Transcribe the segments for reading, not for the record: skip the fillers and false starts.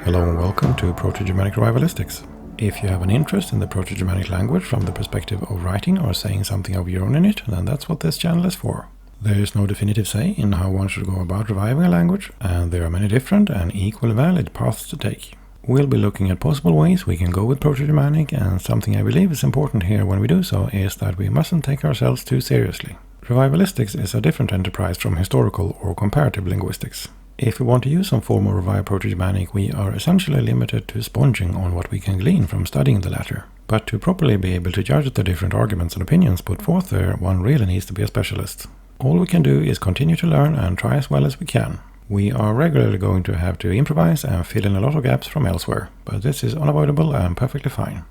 Hello and welcome to Proto-Germanic revivalistics. If you have an interest in the Proto-Germanic language from the perspective of writing or saying something of your own in it, then that's what this channel is for. There is no definitive say in how one should go about reviving a language, and there are many different and equally valid paths to take. We'll be looking at possible ways we can go with Proto-Germanic, and something I believe is important here when we do so is that we mustn't take ourselves too seriously. Revivalistics is a different enterprise from historical or comparative linguistics. If we want to use some form of revived Proto-Germanic, we are essentially limited to sponging on what we can glean from studying the latter. But to properly be able to judge the different arguments and opinions put forth there, one really needs to be a specialist. All we can do is continue to learn and try as well as we can. We are regularly going to have to improvise and fill in a lot of gaps from elsewhere, but this is unavoidable and perfectly fine.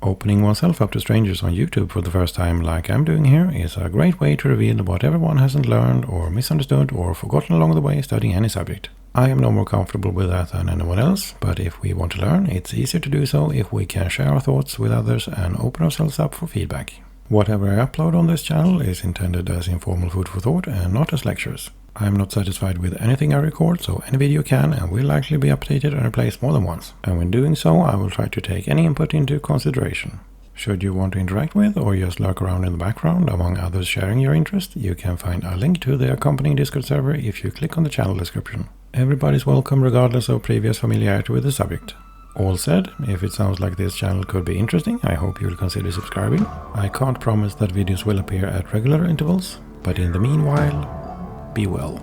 Opening oneself up to strangers on YouTube for the first time, like I'm doing here, is a great way to reveal whatever one hasn't learned or misunderstood or forgotten along the way studying any subject. I am no more comfortable with that than anyone else, but if we want to learn, it's easier to do so if we can share our thoughts with others and open ourselves up for feedback. Whatever I upload on this channel is intended as informal food for thought and not as lectures. I am not satisfied with anything I record, so any video can and will likely be updated and replaced more than once. And when doing so, I will try to take any input into consideration. Should you want to interact with or just lurk around in the background among others sharing your interest, you can find a link to the accompanying Discord server if you click on the channel description. Everybody's welcome regardless of previous familiarity with the subject. All said, if it sounds like this channel could be interesting, I hope you will consider subscribing. I can't promise that videos will appear at regular intervals, but in the meanwhile, be well.